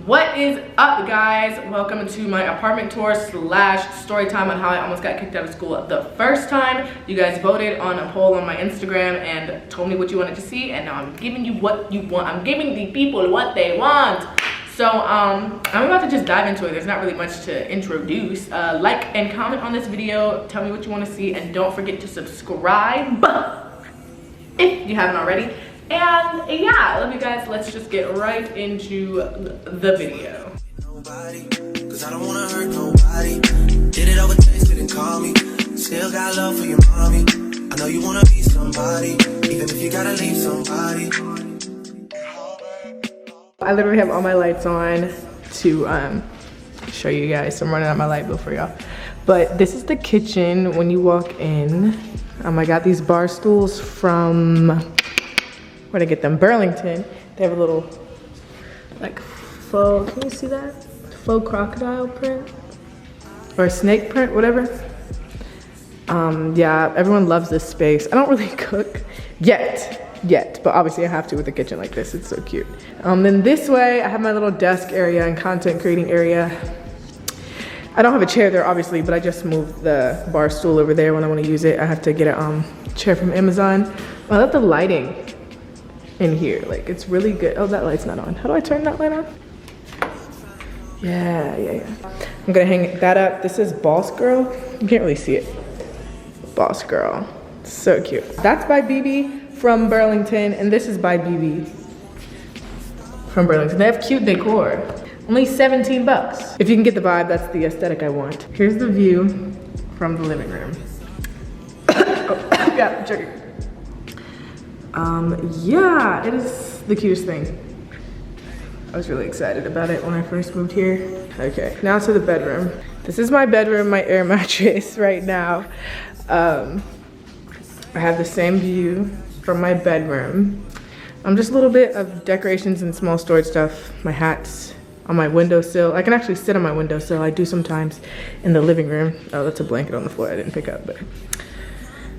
What is up, guys? Welcome to my apartment tour slash story time on how I almost got kicked out of school the first time. You guys voted on a poll on my Instagram and told me what you wanted to see, and now I'm giving you what you want. I'm giving the people what they want. So I'm about to just dive into it. There's not really much to introduce. Like and comment on this video. Tell me what you want to see, and don't forget to subscribe if you haven't already. And yeah, I love you guys. Let's just get right into the video. Cause I don't wanna hurt nobody. Did it over text, didn't call me. Still got love for your mommy. I know you wanna be somebody, even if you gotta leave somebody. I literally have all my lights on to show you guys. So I'm running out my light bill for y'all. But this is the kitchen when you walk in. I got these bar stools from, where'd I get them? Burlington. They have a little, like, faux, can you see that? Faux crocodile print? Or snake print, whatever. Yeah, everyone loves this space. I don't really cook yet, but obviously I have to with a kitchen like this. It's so cute. Then this way, I have my little desk area and content creating area. I don't have a chair there, obviously, but I just moved the bar stool over there when I want to use it. I have to get a chair from Amazon. I love the lighting in here, like it's really good. Oh, that light's not on. How do I turn that light on? Yeah. I'm gonna hang that up. This is Boss Girl. You can't really see it. Boss Girl, so cute. That's by BB from Burlington, and this is by BB from Burlington. They have cute decor. Only 17 bucks. If you can get the vibe, that's the aesthetic I want. Here's the view from the living room. Oh, got triggered. Yeah, it is the cutest thing. I was really excited about it when I first moved here. Okay, now to the bedroom. This is my bedroom, my air mattress right now. I have the same view from my bedroom. Just a little bit of decorations and small storage stuff. My hats on my windowsill. I can actually sit on my windowsill. I do sometimes in the living room. Oh, that's a blanket on the floor I didn't pick up, but.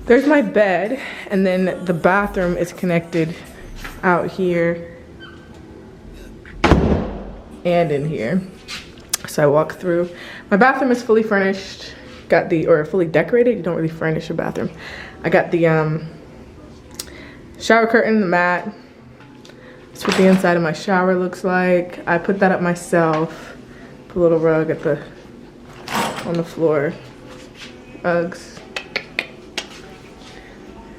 There's my bed, and then the bathroom is connected out here and in here. So I walk through. My bathroom is fully furnished. Or fully decorated. You don't really furnish a bathroom. I got the shower curtain, the mat. That's what the inside of my shower looks like. I put that up myself. Put a little rug on the floor. Uggs.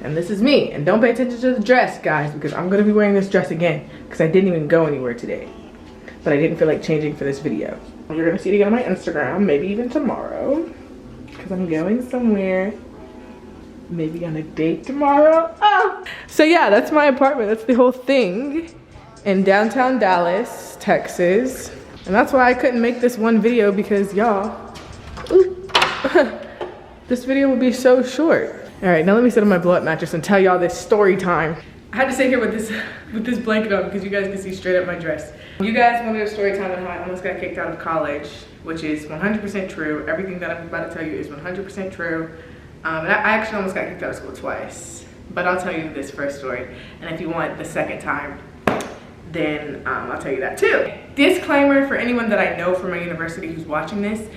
And this is me. And don't pay attention to the dress, guys, because I'm gonna be wearing this dress again because I didn't even go anywhere today. But I didn't feel like changing for this video. You're gonna see it again on my Instagram, maybe even tomorrow, because I'm going somewhere. Maybe on a date tomorrow. Oh! So yeah, that's my apartment. That's the whole thing in downtown Dallas, Texas. And that's why I couldn't make this one video, because y'all, this video would be so short. All right, now let me sit on my blow-up mattress and tell y'all this story time. I had to sit here with this blanket on because you guys can see straight up my dress. You guys wanted a story time on how I almost got kicked out of college, which is 100% true. Everything that I'm about to tell you is 100% true. And I actually almost got kicked out of school twice, but I'll tell you this first story. And if you want the second time, then I'll tell you that too. Disclaimer for anyone that I know from my university who's watching this.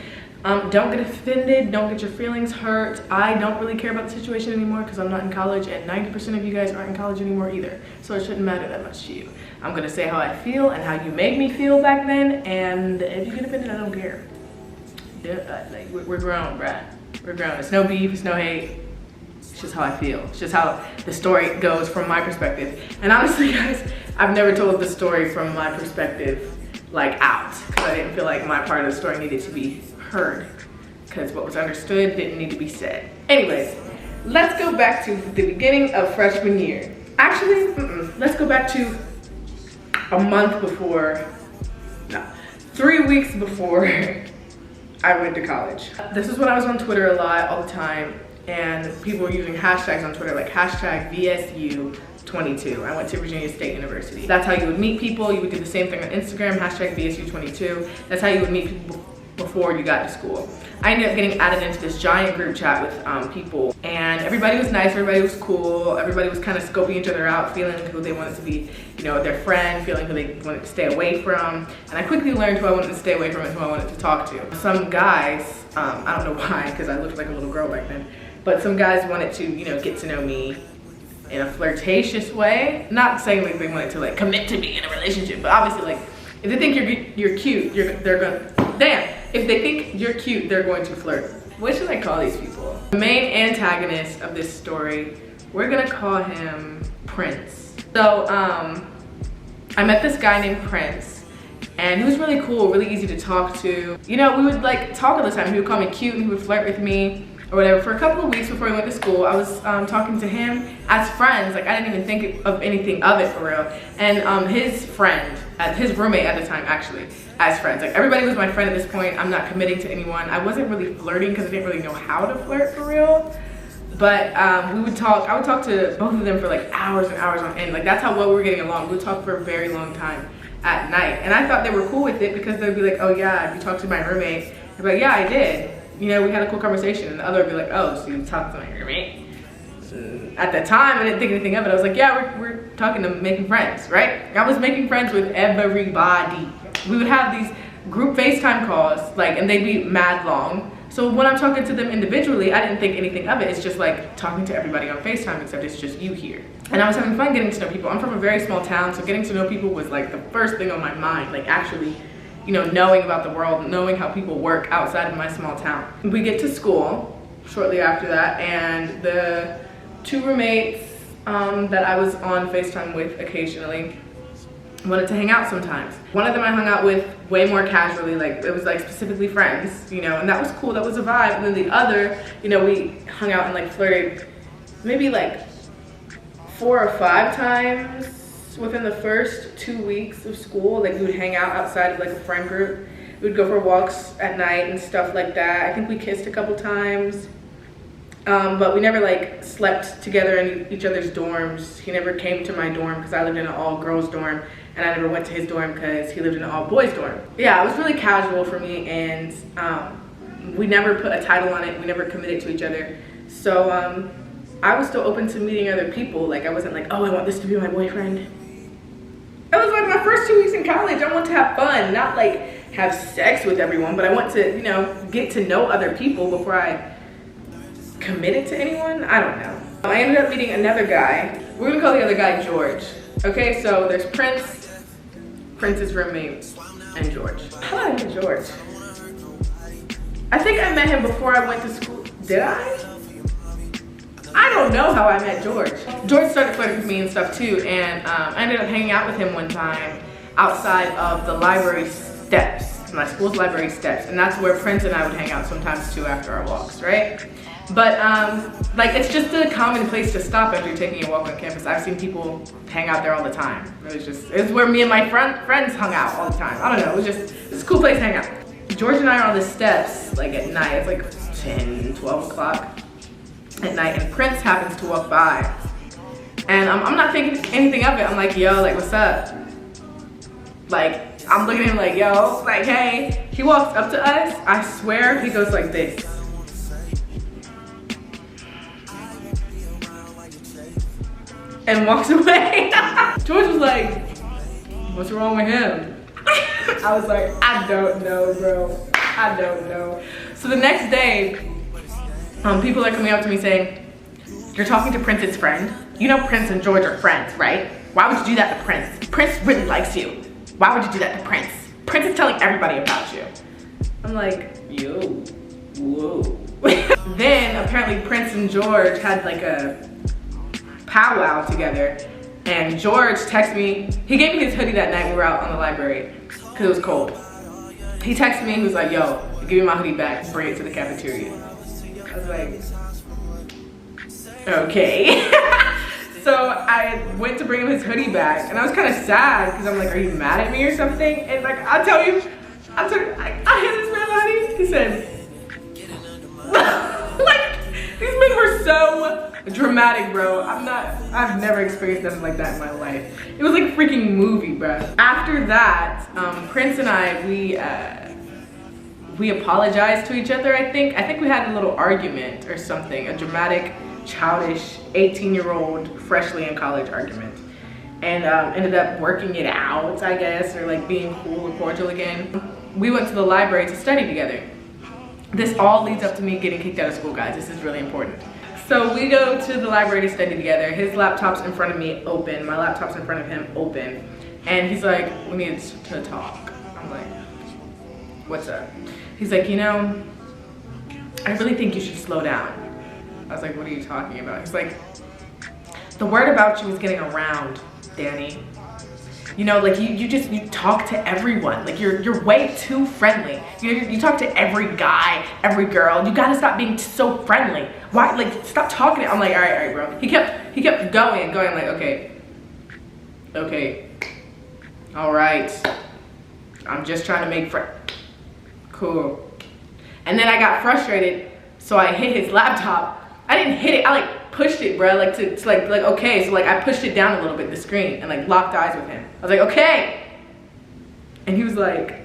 Don't get offended, don't get your feelings hurt. I don't really care about the situation anymore because I'm not in college, and 90% of you guys aren't in college anymore either. So it shouldn't matter that much to you. I'm gonna say how I feel and how you made me feel back then, and if you get offended, I don't care. Like, we're grown, bruh. We're grown. It's no beef, it's no hate. It's just how I feel. It's just how the story goes from my perspective. And honestly, guys, I've never told the story from my perspective, like, out, because I didn't feel like my part of the story needed to be heard, because what was understood didn't need to be said. Anyways, let's go back to the beginning of freshman year. Actually, let's go back to a month before, no, 3 weeks before I went to college. This is when I was on Twitter a lot, all the time, and people were using hashtags on Twitter, like hashtag VSU22. I went to Virginia State University. That's how you would meet people. You would do the same thing on Instagram, hashtag VSU22. That's how you would meet people before you got to school. I ended up getting added into this giant group chat with people, and everybody was nice, everybody was cool, everybody was kind of scoping each other out, feeling who they wanted to be, you know, their friend, feeling who they wanted to stay away from. And I quickly learned who I wanted to stay away from and who I wanted to talk to. Some guys, I don't know why, because I looked like a little girl back then, but some guys wanted to, you know, get to know me in a flirtatious way. Not saying like they wanted to like commit to me in a relationship, but obviously like if they think you're cute, they're gonna, if they think you're cute, they're going to flirt. What should I call these people? The main antagonist of this story, we're gonna call him Prince. So I met this guy named Prince, and he was really cool, really easy to talk to. You know, we would like talk all the time. He would call me cute and he would flirt with me or whatever. For a couple of weeks before we went to school, I was talking to him as friends. Like, I didn't even think of anything of it for real. And his friend, his roommate at the time, actually, as friends. Like, everybody was my friend at this point. I'm not committing to anyone. I wasn't really flirting because I didn't really know how to flirt for real. But we would talk. I would talk to both of them for like hours and hours on end. Like, that's how well we were getting along. We would talk for a very long time at night. And I thought they were cool with it because they'd be like, oh yeah, you talked to my roommate. I'd be like, yeah, I did. You know, we had a cool conversation. And the other would be like, oh, so you talked to my roommate? At the time, I didn't think anything of it. I was like, yeah, we're talking to making friends, right? I was making friends with everybody. We would have these group FaceTime calls, like, and they'd be mad long. So when I'm talking to them individually, I didn't think anything of it. It's just like talking to everybody on FaceTime, except it's just you here. And I was having fun getting to know people. I'm from a very small town, so getting to know people was like the first thing on my mind, like actually, you know, knowing about the world, knowing how people work outside of my small town. We get to school shortly after that, and the two roommates that I was on FaceTime with occasionally wanted to hang out sometimes. One of them I hung out with way more casually, like it was like specifically friends, you know, and that was cool, that was a vibe. And then the other, you know, we hung out and like flirted maybe like 4 or 5 times within the first 2 weeks of school. Like, we would hang out outside of like a friend group. We'd go for walks at night and stuff like that. I think we kissed a couple times. But we never like slept together in each other's dorms. He never came to my dorm because I lived in an all girls dorm, and I never went to his dorm because he lived in an all boys dorm. Yeah, it was really casual for me, and we never put a title on it. We never committed to each other. So I was still open to meeting other people. Like, I wasn't like, oh, I want this to be my boyfriend. It was like my first 2 weeks in college. I want to have fun, not like have sex with everyone, but I want to, you know, get to know other people before I committed to anyone. I don't know. I ended up meeting another guy. We're gonna call the other guy George. Okay, so there's Prince, Prince's roommate, and George. How did I meet George? I think I met him before I went to school. Did I? I don't know how I met George. George started flirting with me and stuff too, and I ended up hanging out with him one time outside of the library steps, my school's library steps, and that's where Prince and I would hang out sometimes too after our walks, right? But like, it's just a common place to stop after you're taking a walk on campus. I've seen people hang out there all the time. It's where me and my friends hung out all the time. I don't know, it's a cool place to hang out. George and I are on the steps like at night. It's like 10, 12 o'clock at night, and Prince happens to walk by. And I'm not thinking anything of it. I'm like, yo, like, what's up? Like, I'm looking at him like, yo, like, hey. He walks up to us. I swear he goes like this. And walks away. George was like, what's wrong with him? I was like, I don't know, bro. I don't know. So the next day, people are coming up to me saying, you're talking to Prince's friend. You know Prince and George are friends, right? Why would you do that to Prince? Prince really likes you. Why would you do that to Prince? Prince is telling everybody about you. I'm like, yo, whoa. Then apparently Prince and George had like a powwow together, and George texted me. He gave me his hoodie that night we were out on the library because it was cold. He texted me, he was like, yo, give me my hoodie back, bring it to the cafeteria. I was like, okay. So I went to bring him his hoodie back, and I was kind of sad because I'm like, are you mad at me or something? And like, I hit this man hoodie. He said, like, these men were so dramatic, bro. I've never experienced nothing like that in my life. It was like a freaking movie, bro. After that, Prince and I, we apologized to each other, I think. I think we had a little argument or something, a dramatic, childish, 18-year-old, freshly in college argument. And ended up working it out, I guess, or like being cool and cordial again. We went to the library to study together. This all leads up to me getting kicked out of school, guys. This is really important. So we go to the library to study together. His laptop's in front of me open. My laptop's in front of him open. And he's like, we need to talk. I'm like, what's up? He's like, you know, I really think you should slow down. I was like, what are you talking about? He's like, the word about you is getting around, Danny. You know, like you talk to everyone. Like you're way too friendly. You talk to every guy, every girl. You gotta stop being so friendly. Why? Like stop talking. I'm like, all right, bro. He kept going. I'm like, okay, all right. I'm just trying to make friends. Cool. And then I got frustrated, so I hit his laptop. I didn't hit it. I like pushed it, bro. Like to like okay. So like I pushed it down a little bit, the screen, and like locked eyes with him. I was like, okay. And he was like,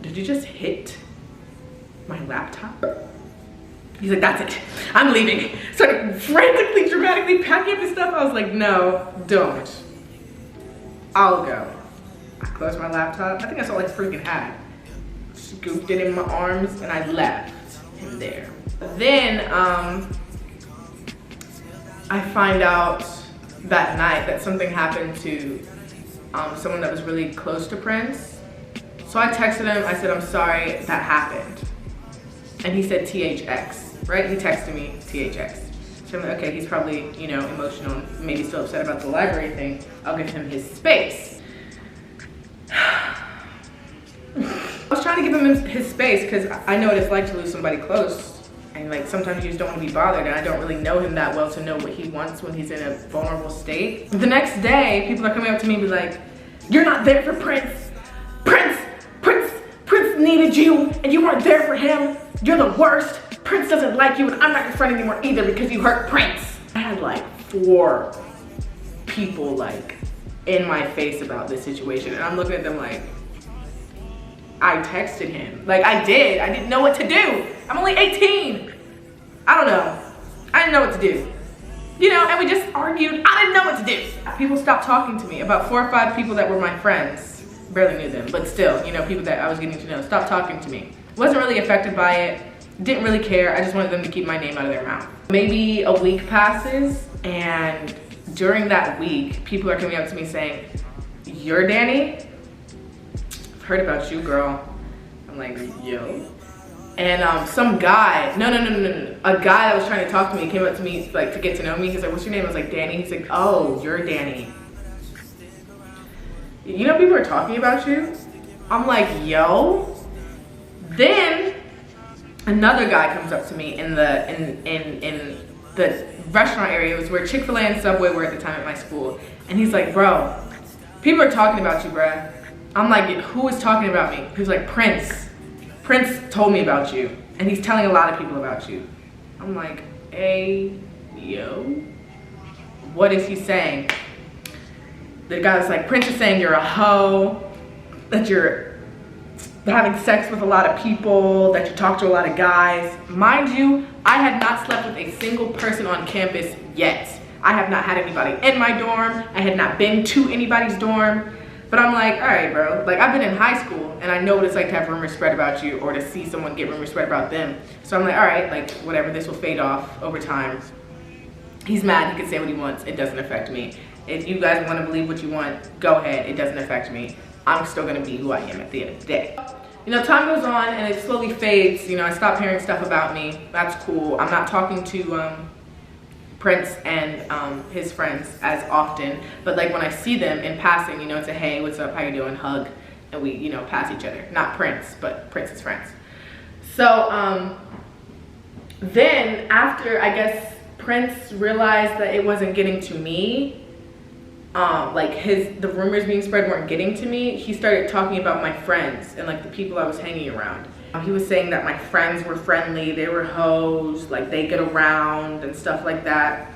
did you just hit my laptop? He's like, that's it. I'm leaving. Started frantically, dramatically packing up his stuff. I was like, no, don't. I'll go. I closed my laptop. I think that's all I freaking had. Scooped it in my arms and I left him there. Then I find out that night that something happened to someone that was really close to Prince. So I texted him, I said, I'm sorry that happened. And he said THX, right? He texted me THX. So I'm like, okay, he's probably, you know, emotional, maybe still upset about the library thing. I'll give him his space. I was trying to give him his space because I know what it's like to lose somebody close. And like sometimes you just don't want to be bothered, and I don't really know him that well to know what he wants when he's in a vulnerable state. The next day, people are coming up to me and be like, you're not there for Prince. Prince needed you and you weren't there for him. You're the worst. Prince doesn't like you and I'm not your friend anymore either because you hurt Prince. I had like 4 people like in my face about this situation, and I'm looking at them like, I texted him. Like I didn't know what to do. I'm only 18. I don't know. I didn't know what to do. You know, and we just argued. I didn't know what to do. People stopped talking to me. About 4 or 5 people that were my friends, barely knew them, but still, you know, people that I was getting to know, stopped talking to me. Wasn't really affected by it. Didn't really care. I just wanted them to keep my name out of their mouth. Maybe a week passes, and during that week, people are coming up to me saying, you're Danny? Heard about you, girl. I'm like, yo. And some guy, no, a guy that was trying to talk to me came up to me like to get to know me. He's like, what's your name? I was like, Danny. He's like, oh, you're Danny. You know, people are talking about you. I'm like, yo. Then another guy comes up to me in the restaurant area. It was where Chick-fil-A and Subway were at the time at my school. And he's like, bro, people are talking about you, bruh. I'm like, who is talking about me? He was like, Prince. Prince told me about you, and he's telling a lot of people about you. I'm like, hey, yo, what is he saying? The guy's like, Prince is saying you're a hoe, that you're having sex with a lot of people, that you talk to a lot of guys. Mind you, I had not slept with a single person on campus yet. I have not had anybody in my dorm. I had not been to anybody's dorm. But I'm like, all right, bro. Like, I've been in high school, and I know what it's like to have rumors spread about you or to see someone get rumors spread about them. So I'm like, all right, like, whatever. This will fade off over time. He's mad. He can say what he wants. It doesn't affect me. If you guys want to believe what you want, go ahead. It doesn't affect me. I'm still going to be who I am at the end of the day. You know, time goes on, and it slowly fades. You know, I stop hearing stuff about me. That's cool. I'm not talking to Prince and his friends as often, but like when I see them in passing, you know, it's a hey, what's up, how you doing, hug, and we, you know, pass each other. Not Prince, but Prince's friends. So then after, I guess, Prince realized that it wasn't getting to me, like the rumors being spread weren't getting to me, he started talking about my friends and like the people I was hanging around. He was saying that my friends were friendly, they were hoes, like they get around and stuff like that.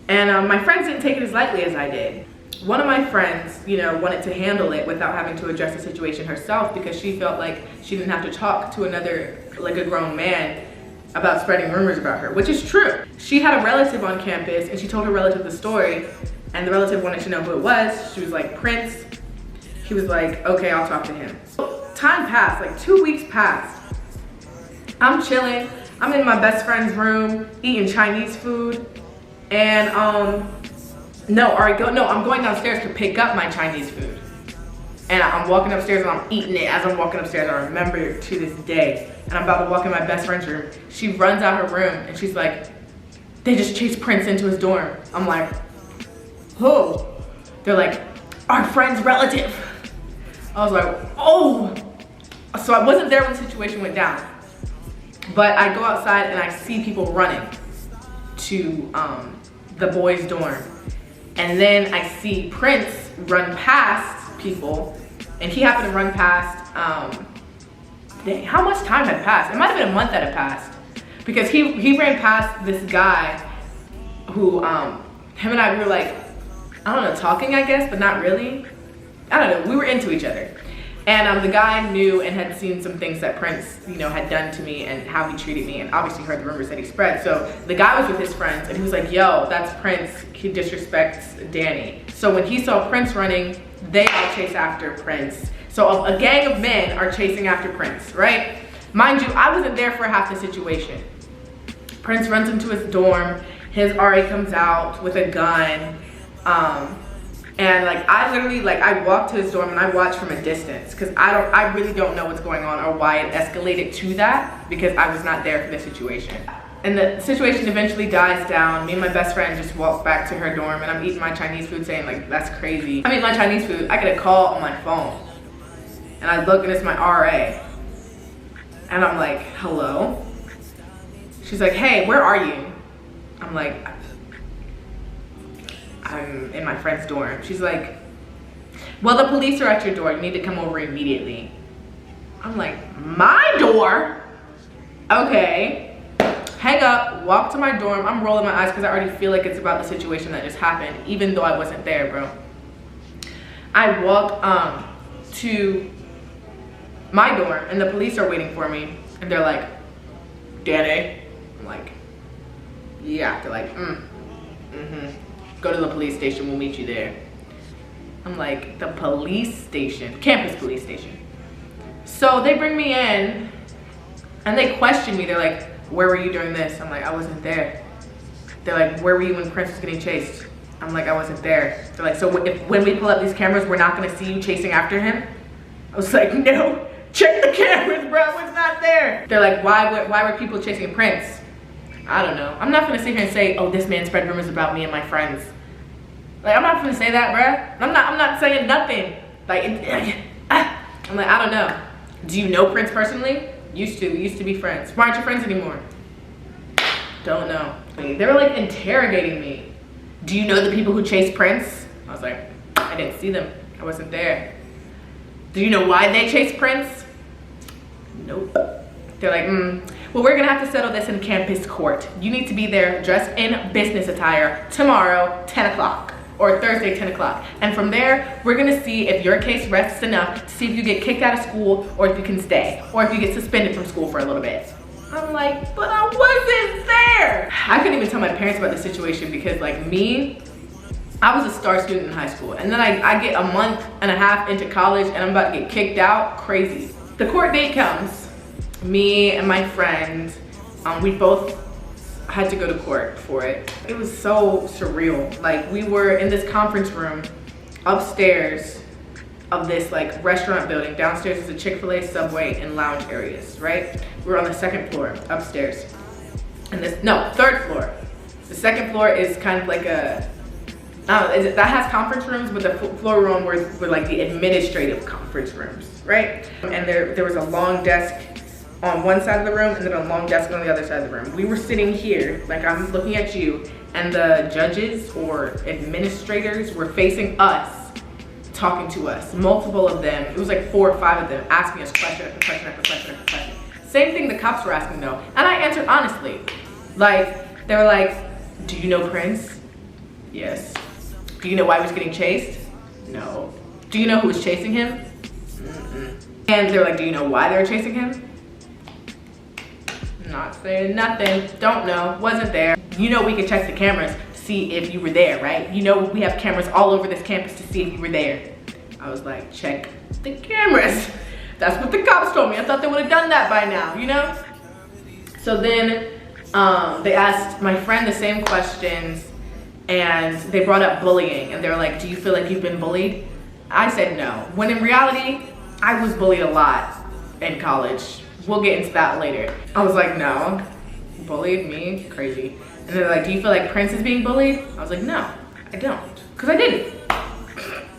And my friends didn't take it as lightly as I did. one of my friends, you know, wanted to handle it without having to address the situation herself because she felt like she didn't have to talk to another, like a grown man, about spreading rumors about her, which is true. She had a relative on campus and she told her relative the story, and the relative wanted to know who it was. She was like, Prince. He was like, okay, I'll talk to him. Time passed, like 2 weeks passed. I'm chilling. I'm in my best friend's room eating Chinese food, and I'm going downstairs to pick up my Chinese food. And I'm walking upstairs and I'm eating it. As I'm walking upstairs, I remember it to this day. And I'm about to walk in my best friend's room. She runs out her room and she's like, they just chased Prince into his dorm. I'm like, who? They're like, our friend's relative. I was like, oh. So I wasn't there when the situation went down. But I go outside and I see people running to the boys' dorm. And then I see Prince run past people, and he happened to run past, dang, how much time had passed? It might have been a month that had passed, because he ran past this guy who, him and I, we were like, I don't know, talking, I guess, but not really. I don't know, we were into each other. And the guy knew and had seen some things that Prince, you know, had done to me and how he treated me, and obviously heard the rumors that he spread. So the guy was with his friends and he was like, yo, that's Prince, he disrespects Danny. So when he saw Prince running, they all chase after Prince. So a gang of men are chasing after Prince, right? Mind you, I wasn't there for half the situation. Prince runs into his dorm, his RA comes out with a gun, and like I literally, like I walked to his dorm and I watched from a distance because I really don't know what's going on or why it escalated to that, because I was not there for the situation. And the situation eventually dies down. Me and my best friend just walk back to her dorm and I'm eating my Chinese food saying like, that's crazy. I'm eating my Chinese food, I get a call on my phone. And I look and it's my RA. And I'm like, hello? She's like, hey, where are you? I'm like, I'm in my friend's dorm. She's like, well, the police are at your door. You need to come over immediately. I'm like, my door? Okay. Hang up, walk to my dorm. I'm rolling my eyes because I already feel like it's about the situation that just happened, even though I wasn't there, bro. I walk to my dorm and the police are waiting for me. And they're like, Danny? I'm like, yeah. They're like, go to the police station, we'll meet you there. I'm like, the police station, campus police station. So they bring me in and they question me. They're like, where were you during this? I'm like, I wasn't there. They're like, where were you when Prince was getting chased? I'm like, I wasn't there. They're like, so when we pull up these cameras, we're not gonna see you chasing after him? I was like, no, check the cameras, bro, it's not there. They're like, why were people chasing Prince? I don't know. I'm not gonna sit here and say, oh, this man spread rumors about me and my friends. Like, I'm not gonna say that, bruh. I'm not saying nothing. Like, I'm like, I don't know. Do you know Prince personally? Used to be friends. Why aren't you friends anymore? Don't know. They were like interrogating me. Do you know the people who chased Prince? I was like, I didn't see them. I wasn't there. Do you know why they chased Prince? Nope. They're like, well, we're gonna have to settle this in campus court. You need to be there dressed in business attire tomorrow, 10 o'clock, or Thursday, 10 o'clock. And from there, we're gonna see if your case rests enough to see if you get kicked out of school or if you can stay, or if you get suspended from school for a little bit. I'm like, but I wasn't there. I couldn't even tell my parents about the situation because like me, I was a star student in high school. And then I get a month and a half into college and I'm about to get kicked out, crazy. The court date comes. Me and my friend, we both had to go to court for it. It was so surreal. Like we were in this conference room upstairs of this like restaurant building. Downstairs is a Chick-fil-A, Subway, and lounge areas, right? We were on the second floor upstairs. And third floor. The second floor is kind of like a, that has conference rooms, but the floor room were like the administrative conference rooms, right? And there was a long desk on one side of the room and then a long desk on the other side of the room. We were sitting here, like I'm looking at you, and the judges or administrators were facing us, talking to us, multiple of them. It was like 4 or 5 of them asking us question after question after question after question. Same thing the cops were asking though. And I answered honestly. Like, they were like, do you know Prince? Yes. Do you know why he was getting chased? No. Do you know who was chasing him? Mm-mm. And they're like, do you know why they were chasing him? Not saying nothing. Don't know. Wasn't there. You know we can check the cameras to see if you were there, right? You know we have cameras all over this campus to see if you were there. I was like, check the cameras. That's what the cops told me. I thought they would have done that by now, you know? So then they asked my friend the same questions, and they brought up bullying, and they were like, do you feel like you've been bullied? I said no. When in reality, I was bullied a lot in college. We'll get into that later. I was like, no. Bullied me? Crazy. And they're like, do you feel like Prince is being bullied? I was like, no, I don't. Because I didn't.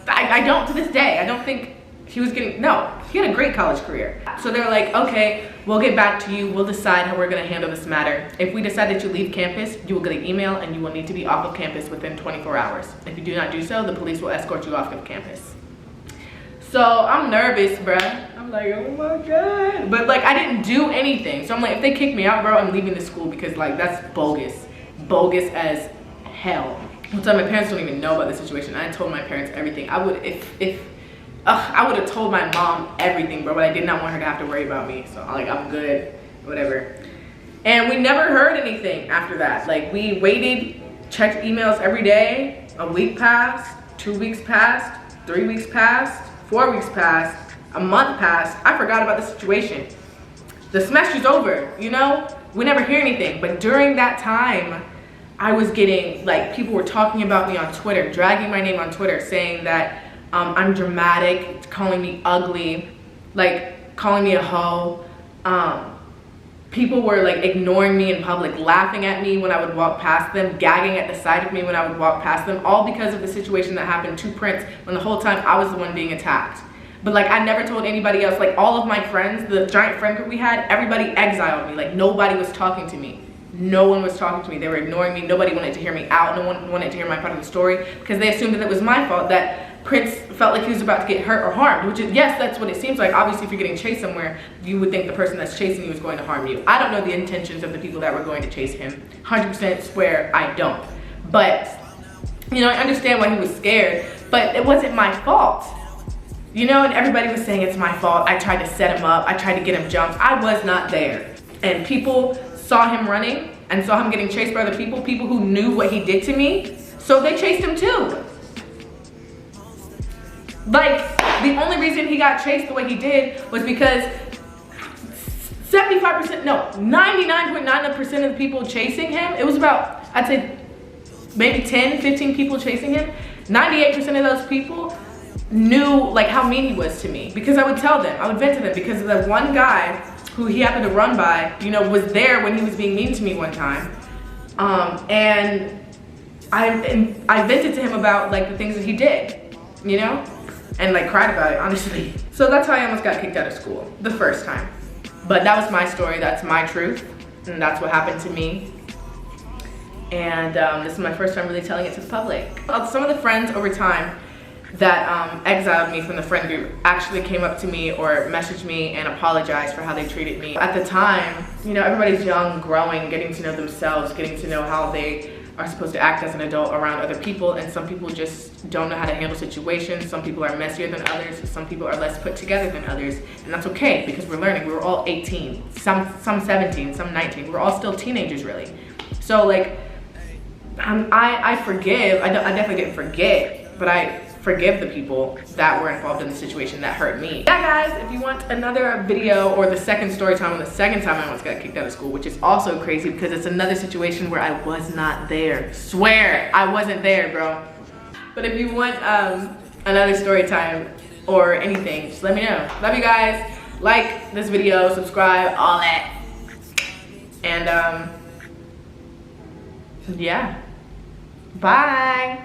I don't to this day. I don't think he was getting, no. He had a great college career. So they're like, okay, we'll get back to you. We'll decide how we're gonna handle this matter. If we decide that you leave campus, you will get an email and you will need to be off of campus within 24 hours. If you do not do so, the police will escort you off of campus. So I'm nervous, bruh. I'm like, oh my God. But like, I didn't do anything. So I'm like, if they kick me out, bro, I'm leaving the school because like, that's bogus. Bogus as hell. One time my parents don't even know about the situation. I told my parents everything. I would, I would have told my mom everything, bro, but I did not want her to have to worry about me. So like, I'm good, whatever. And we never heard anything after that. Like we waited, checked emails every day. A week passed, 2 weeks passed, 3 weeks passed, 4 weeks passed, a month passed. I forgot about the situation. The semester's over, you know? We never hear anything. But during that time, I was getting, like, people were talking about me on Twitter, dragging my name on Twitter, saying that I'm dramatic, calling me ugly, like calling me a hoe. People were like ignoring me in public, laughing at me when I would walk past them, gagging at the side of me when I would walk past them, all because of the situation that happened to Prince when the whole time I was the one being attacked. But like, I never told anybody else. Like all of my friends, the giant friend group we had, everybody exiled me. Like nobody was talking to me. No one was talking to me. They were ignoring me. Nobody wanted to hear me out. No one wanted to hear my part of the story because they assumed that it was my fault, that Prince felt like he was about to get hurt or harmed, which is, yes, that's what it seems like. Obviously, if you're getting chased somewhere, you would think the person that's chasing you is going to harm you. I don't know the intentions of the people that were going to chase him. 100% swear I don't. But, you know, I understand why he was scared, but it wasn't my fault. You know, and everybody was saying it's my fault. I tried to set him up. I tried to get him jumped. I was not there. And people saw him running and saw him getting chased by other people who knew what he did to me, so they chased him too. Like, the only reason he got chased the way he did was because 75%, no, 99.9% of the people chasing him, it was about, I'd say maybe 10, 15 people chasing him. 98% of those people knew like how mean he was to me because I would tell them, I would vent to them because the one guy who he happened to run by, you know, was there when he was being mean to me one time. And I vented to him about like the things that he did, you know? And like cried about it, honestly. So that's how I almost got kicked out of school the first time. But that was my story, that's my truth, and that's what happened to me. And this is my first time really telling it to the public. Some of the friends over time that exiled me from the friend group actually came up to me or messaged me and apologized for how they treated me. At the time, you know, everybody's young, growing, getting to know themselves, getting to know how they are supposed to act as an adult around other people, and some people just don't know how to handle situations. Some people are messier than others. Some people are less put together than others, and that's okay because we're learning. We were all 18, some 17, some 19. We're all still teenagers, really. So like, I forgive. I definitely didn't forget, but I forgive the people that were involved in the situation that hurt me. Yeah, guys, if you want another video or the second story time on the second time I almost got kicked out of school, which is also crazy because it's another situation where I was not there. Swear, I wasn't there, bro. But if you want another story time or anything, just let me know. Love you guys. Like this video, subscribe, all that. And yeah, bye.